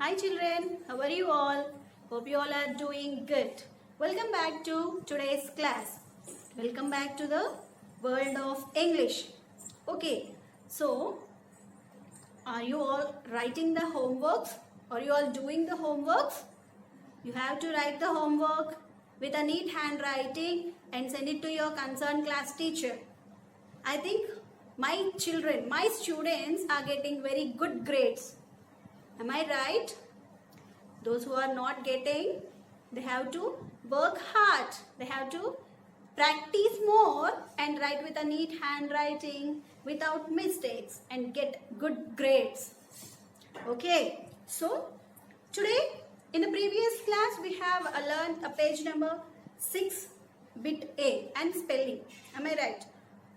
Hi children, how are you all? Hope you all are doing good. Welcome back to today's class. Welcome back to the world of English. Okay, so are you all writing the homeworks? Are you all doing the homeworks? You have to write the homework with a neat handwriting and send it to your concerned class teacher. I think my children, my students are getting very good grades. Am I right? Those who are not getting, they have to work hard. They have to practice more and write with a neat handwriting without mistakes and get good grades. Okay, so today in the previous class we have learned a page number 6 bit A and spelling. Am I right?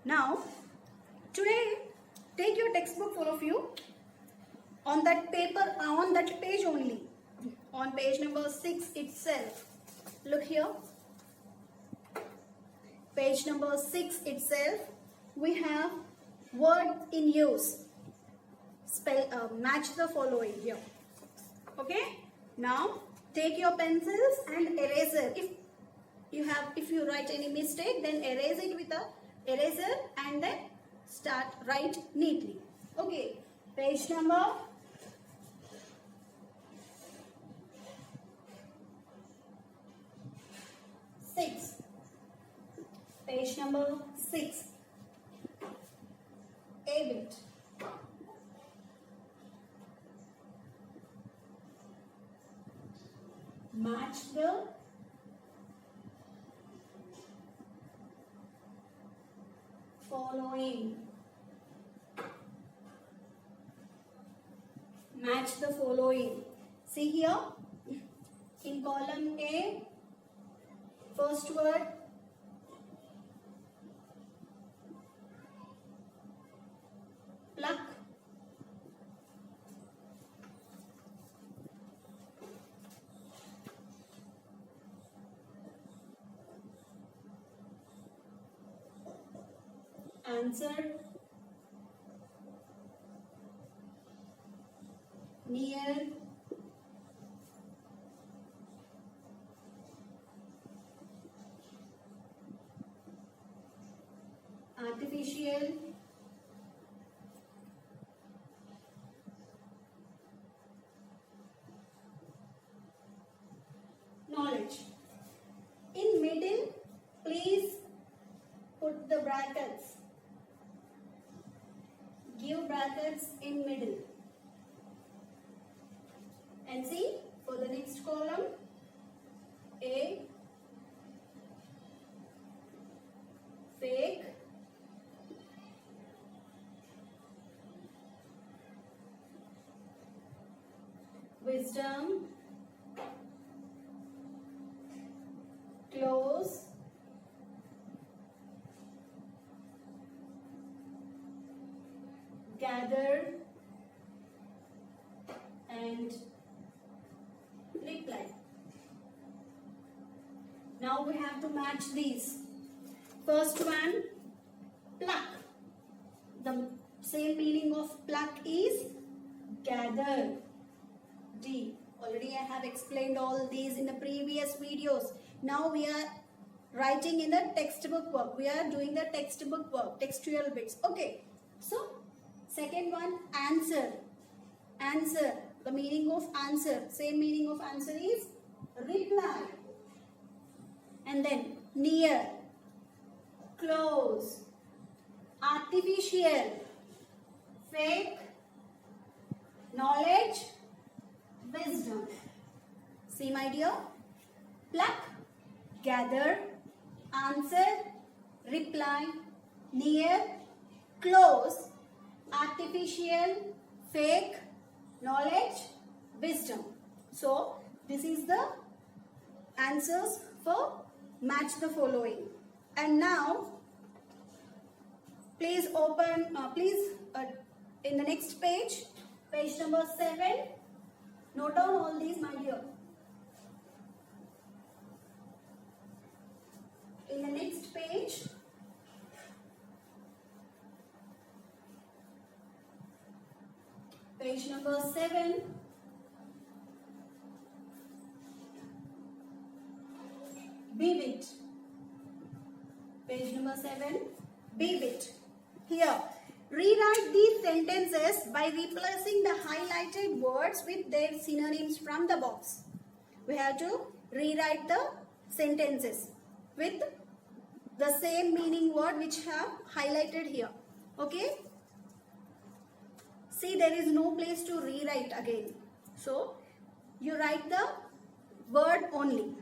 Now today take your textbook, all of you, on that paper, on that page only, on page number 6 itself. Look here, page number 6 itself, we have word in use. Match the following here. Okay, now take your pencils and eraser. If you write any mistake, then erase it with a eraser and then write neatly. Okay, page number 6. Page number 6. A bit. Match the following. Match the following. See here, in column A, first word, pluck. Answer, near, artificial, knowledge. In middle, please put the brackets. Give brackets in middle. And see, for the next column, A, fake, wisdom, close, gather, and reply. Now we have to match these. First one, pluck. The same meaning of pluck is gather. D. Already I have explained all these in the previous videos. Now we are writing in the textbook work. We are doing the textbook work, textual bits. Okay. So, second one, answer. Answer. The meaning of answer. Same meaning of answer is reply. And then near, close, artificial, fake, knowledge, wisdom. See my dear? Pluck, gather, answer, reply, near, close, artificial, fake, knowledge, wisdom. So this is the answers for match the following. And now please open, in the next page, page number 7. Note down all these, my dear. In the next page, page number 7, Be bit. Page number 7. Be bit. Here, rewrite these sentences by replacing the highlighted words with their synonyms from the box. We have to rewrite the sentences with the same meaning word which have highlighted here. Okay? See, there is no place to rewrite again. So, you write the word only.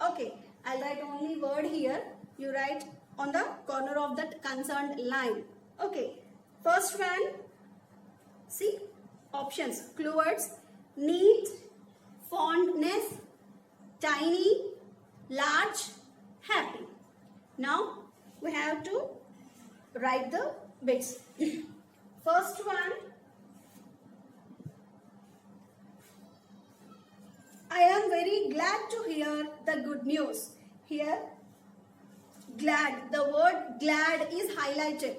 Okay, I'll write only word here. You write on the corner of that concerned line. Okay, first one, see, options, clue words, neat, fondness, tiny, large, happy. Now, we have to write the bits. First one, I am very glad to hear the good news. Here, glad, the word glad is highlighted.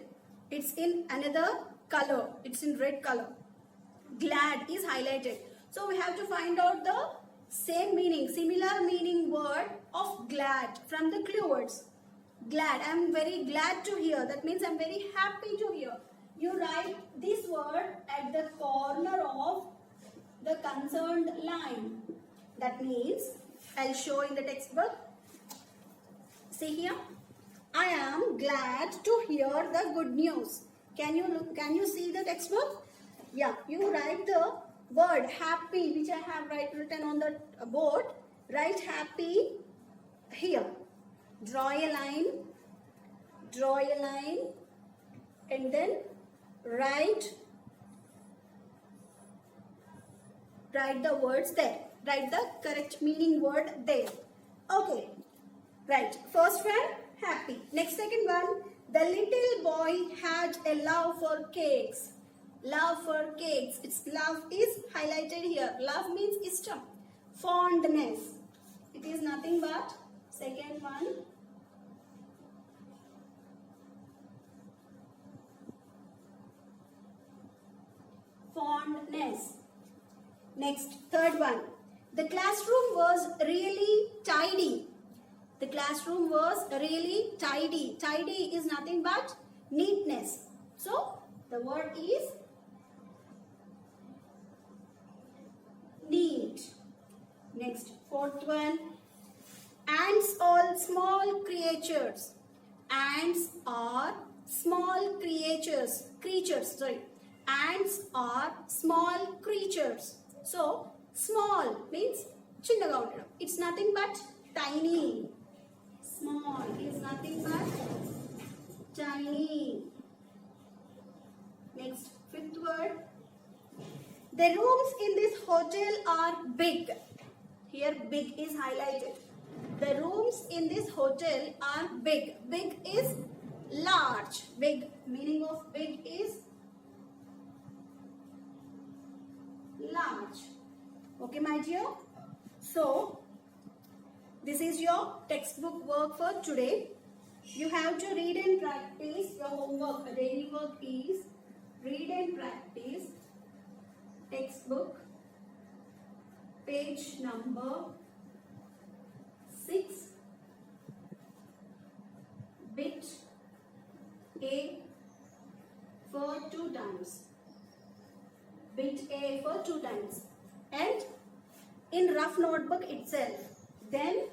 It's in another color. It's in red color. Glad is highlighted. So we have to find out the same meaning, similar meaning word of glad from the clue words. Glad, I am very glad to hear. That means I am very happy to hear. You write this word at the corner of the concerned line. That means, I'll show in the textbook. See here. I am glad to hear the good news. Can you see the textbook? Yeah, you write the word happy, which I have written on the board. Write happy here. Draw a line, and then write the words there. Write the correct meaning word there. Okay. Right. First one, happy. Next, second one, the little boy had a love for cakes. Love for cakes. Its love is highlighted here. Love means ishtam. Fondness. It is nothing but second one. Fondness. Next, third one. The classroom was really tidy. The classroom was really tidy. Tidy is nothing but neatness. So, the word is neat. Next, fourth one. Ants are small creatures. Ants are small creatures. Ants are small creatures. So, small means chinnaga undadam. It's nothing but tiny. Small is nothing but tiny. Next, fifth word. The rooms in this hotel are big. Here big is highlighted. The rooms in this hotel are big. Big is large. Big, meaning of big is large. Okay, my dear. So, this is your textbook work for today. You have to read and practice. Your homework, the daily work is read and practice textbook page number 6, bit A for 2 times. Bit A for 2 times. And in rough notebook itself. Then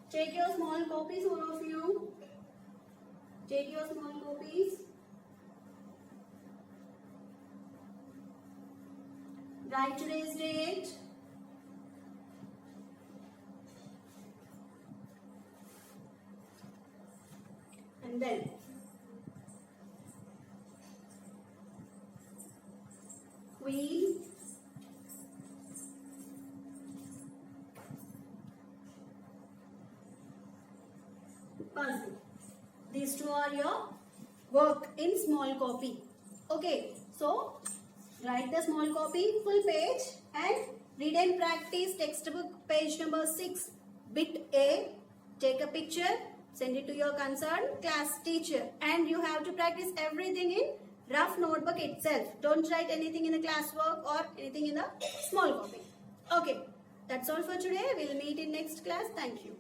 take your small copies, all of you. Take your small copies. Write today's date. And then Queen puzzle. These two are your work in small copy. Okay, so write the small copy, full page, and read and practice textbook page number 6, bit A. Take a picture, send it to your concerned class teacher, and you have to practice everything in rough notebook itself. Don't write anything in the classwork or anything in the small copy. Okay, that's all for today. We'll meet in next class. Thank you.